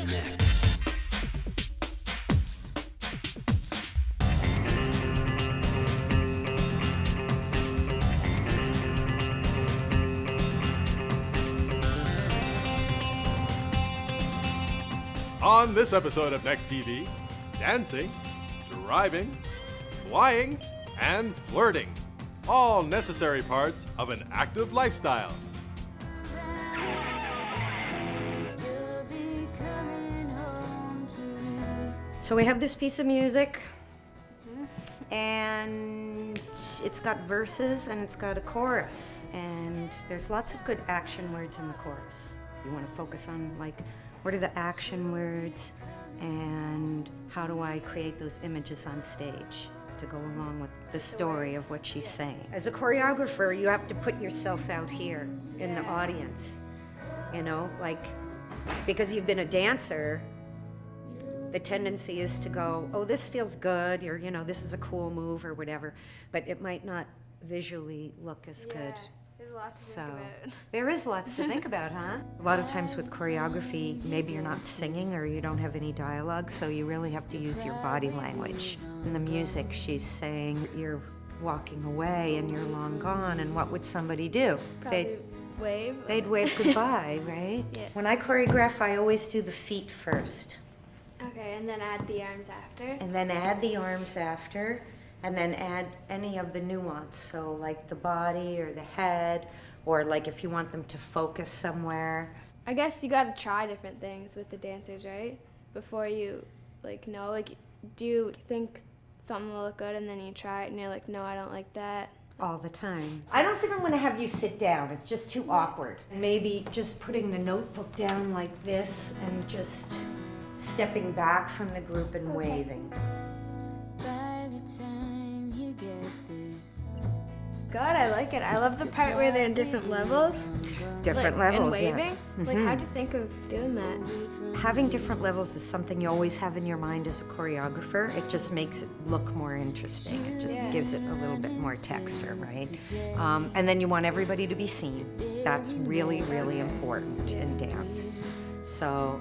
next. On this episode of Next TV, dancing, driving, flying, and flirting. All necessary parts of an active lifestyle. So we have this piece of music, and it's got verses and it's got a chorus, and there's lots of good action words in the chorus. You want to focus on, like, what are the action words and how do I create those images on stage to go along with the story of what she's saying. As a choreographer, you have to put yourself out here in the audience, you know, like, because you've been a dancer, the tendency is to go, oh, this feels good, or, you know, this is a cool move or whatever, but it might not visually look as good. There's lots to think about. There is lots to think about, huh? A lot of times with choreography, maybe you're not singing or you don't have any dialogue, so you really have to use your body language. In the music, she's saying you're walking away and you're long gone, and what would somebody do? Probably wave. They'd wave goodbye, right? Yeah. When I choreograph, I always do the feet first. Okay, and then add the arms after. And then add the arms after, and then add any of the nuance. So like the body or the head, or like if you want them to focus somewhere. I guess you gotta try different things with the dancers, right? Before you, like, know, like, do you think something will look good and then you try it and you're like, no, I don't like that? All the time. I don't think I'm gonna have you sit down. It's just too awkward. Maybe just putting the notebook down like this and just stepping back from the group and waving. By the time you get this, God, I like it. I love the part where they're in different levels. Different like, levels, and waving. yeah. Like, how'd you think of doing that? Having different levels is something you always have in your mind as a choreographer. It just makes it look more interesting. It just gives it a little bit more texture, right? And then you want everybody to be seen. That's really, really important in dance. So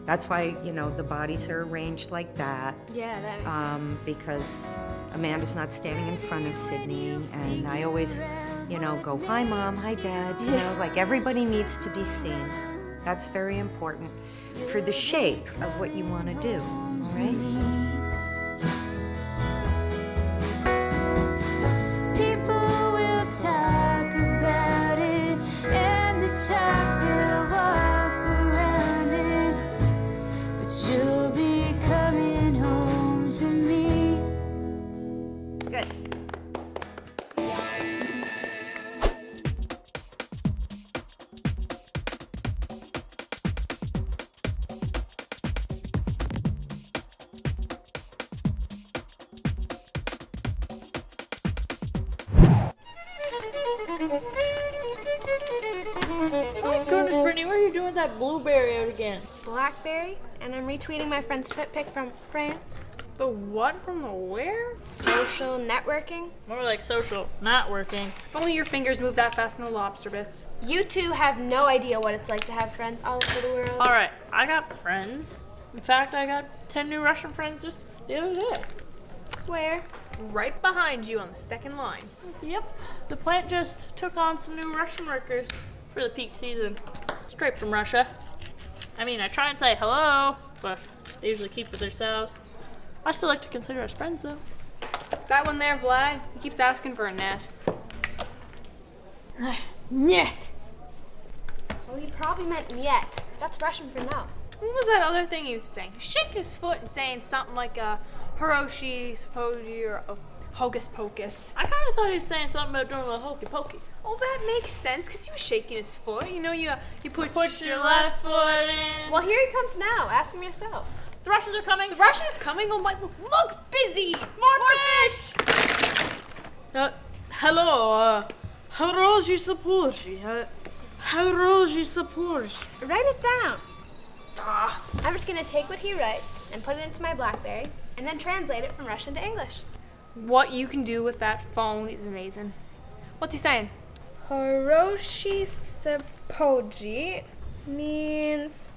that's why, you know, the bodies are arranged like that. Yeah, that makes sense. Because Amanda's not standing in front of Sydney, and I always, you know, go, hi Mom, hi Dad, you know, like everybody needs to be seen. That's very important for the shape of what you want to do, all right? people will talk about it, and the talk will walk around it, but you'll be coming home to me. Good. Oh my goodness, Brittany, what are you doing with that blueberry out again? Blackberry, and I'm retweeting my friend's twit pic from France. The what from the where? Social networking. More like social, not working. If only your fingers move that fast in the lobster bits. You two have no idea what it's like to have friends all over the world. Alright, I got friends. In fact, I got 10 new Russian friends just the other day. Where? Right behind you on the second line. Yep, the plant just took on some new Russian workers for the peak season. Straight from Russia. I mean, I try and say hello, but they usually keep to themselves. I still like to consider us friends, though. That one there, Vlad, he keeps asking for a net. Net! Well, he probably meant yet. That's Russian for no. What was that other thing he was saying? He was shaking his foot and saying something like Hiroshi, Suppoji, or Hocus Pocus. I kind of thought he was saying something about doing a little hokey pokey. Oh, that makes sense, because he was shaking his foot. You know, you put your left foot in. Well, here he comes now. Ask him yourself. The Russians are coming. The Russian is coming. Oh my, look, busy. More fish! Hello, Hiroshi Suppoji. Hiroshi Suppoji. Write it down. I'm just going to take what he writes and put it into my Blackberry and then translate it from Russian to English. What you can do with that phone is amazing. What's he saying? Hiroshi Suppoji means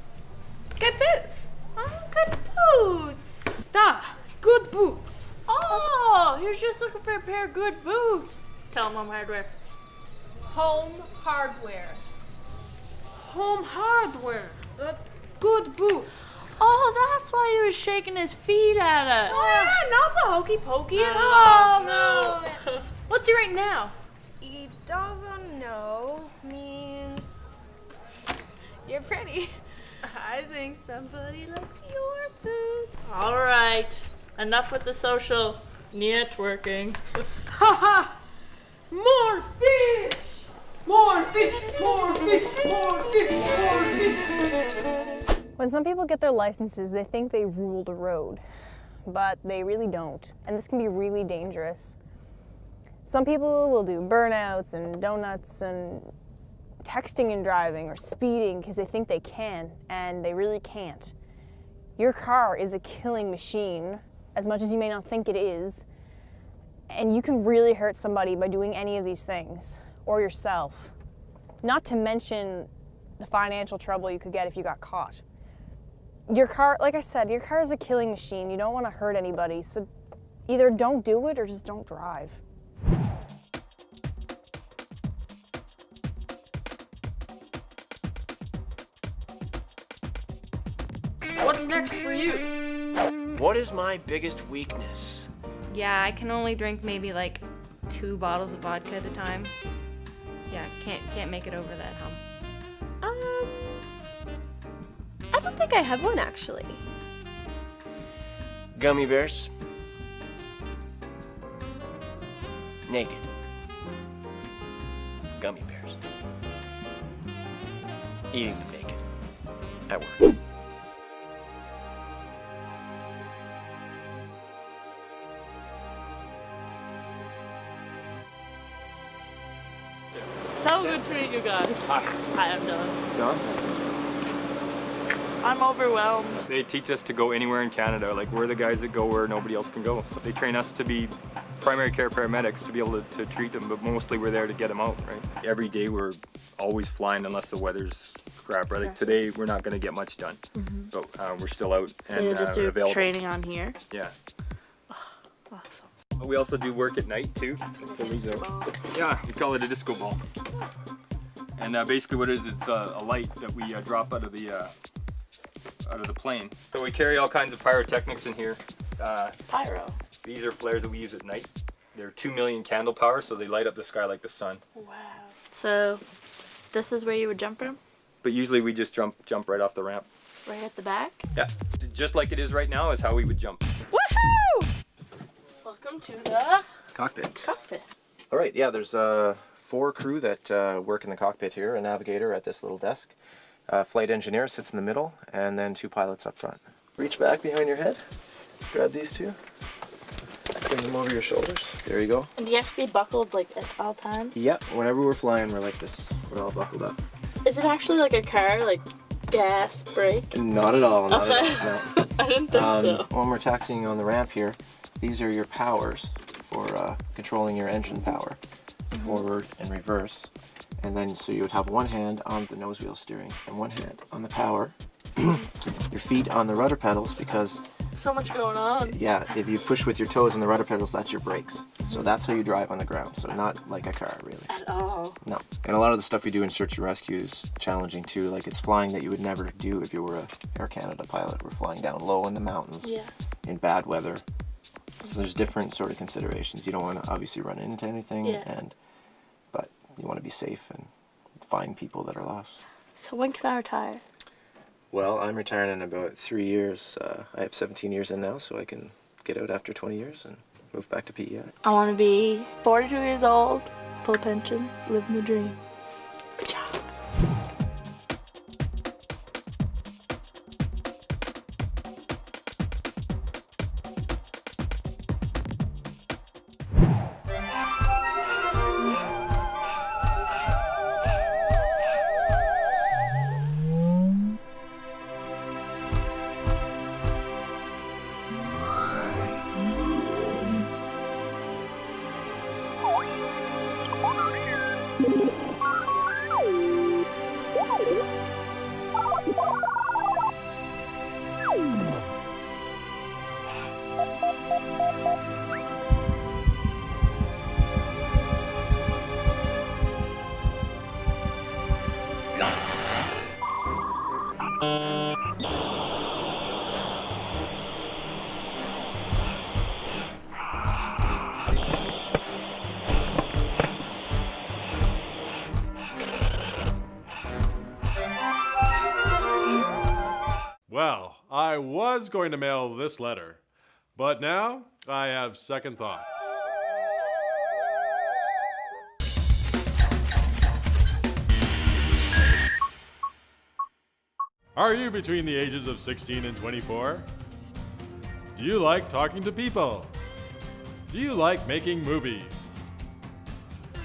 Good boots. Oh, good boots. Ah, good boots. Oh, he was just looking for a pair of good boots. Tell him Home Hardware. Home hardware. Home hardware. Good boots. Oh, that's why he was shaking his feet at us. Oh, yeah, not the hokey pokey at No, all. no. Man. What's your right now? You don't know means you're pretty. I think somebody likes your boots. All right, enough with the social networking. Ha ha! More fish! More fish! More fish! More fish! More fish! When some people get their licenses, they think they rule the road, but they really don't. And this can be really dangerous. Some people will do burnouts and donuts and texting and driving or speeding because they think they can, and they really can't. Your car is a killing machine, as much as you may not think it is, and you can really hurt somebody by doing any of these things, or yourself. Not to mention the financial trouble you could get if you got caught. Your car, like I said, your car is a killing machine. You don't want to hurt anybody, so either don't do it or just don't drive. What's next for you? What is my biggest weakness? Yeah, I can only drink maybe like 2 bottles of vodka at a time. Yeah, can't make it over that hump. I don't think I have one actually. Gummy bears. Naked. Gummy bears. Eating them naked. At work. So good to meet you guys. Hi, I'm Dylynn. John? I'm overwhelmed. They teach us to go anywhere in Canada. Like, we're the guys that go where nobody else can go. They train us to be primary care paramedics to be able to treat them, but mostly we're there to get them out, right? Every day we're always flying unless the weather's crap, right? Like today we're not going to get much done, but we're still out and So you just do available. training on here? Yeah. Awesome. We also do work at night too. So pull these out. Yeah, we call it a disco ball. And basically what it is, it's a light that we drop out of the plane. So we carry all kinds of pyrotechnics in here. Pyro. These are flares that we use at night. They're 2 million candle power, so they light up the sky like the sun. Wow. So this is where you would jump from? But usually we just jump right off the ramp. Right at the back? Yeah, just like it is right now is how we would jump. Woohoo! Welcome to the cockpit. All right, yeah, there's 4 crew that work in the cockpit here, a navigator at this little desk, flight engineer sits in the middle, and then 2 pilots up front. Reach back behind your head, grab these 2, bring them over your shoulders, there you go. And do you have to be buckled like at all times? Yep, whenever we're flying, we're like this, we're all buckled up. Is it actually like a car, like gas, brake? Not at all, not Okay. at all, no. I didn't think so. When we're taxiing on the ramp here, these are your powers for controlling your engine power, forward and reverse. And then so you would have one hand on the nose wheel steering and one hand on the power, your feet on the rudder pedals, because So much going on. yeah, if you push with your toes on the rudder pedals, that's your brakes. So that's how you drive on the ground, so not like a car really. At all. No. And a lot of the stuff we do in search and rescue is challenging too. Like, it's flying that you would never do if you were a Air Canada pilot. We're flying down low in the mountains in bad weather. So there's different sort of considerations. You don't want to obviously run into anything, but you want to be safe and find people that are lost. So when can I retire? Well, I'm retiring in about 3 years. I have 17 years in now, so I can get out after 20 years and move back to PEI. I want to be 42 years old, full pension, living the dream. Good job. Well, I was going to mail this letter, but now I have second thoughts. Are you between the ages of 16 and 24? Do you like talking to people? Do you like making movies?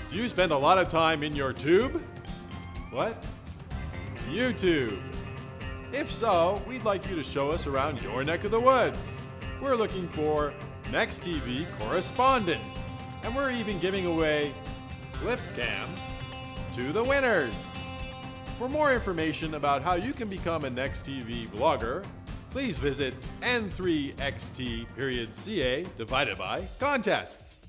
Do you spend a lot of time in your tube? What? YouTube. If so, we'd like you to show us around your neck of the woods. We're looking for Next TV correspondents, and we're even giving away flip cams to the winners. For more information about how you can become a Next TV vlogger, please visit N3XT.ca/contests.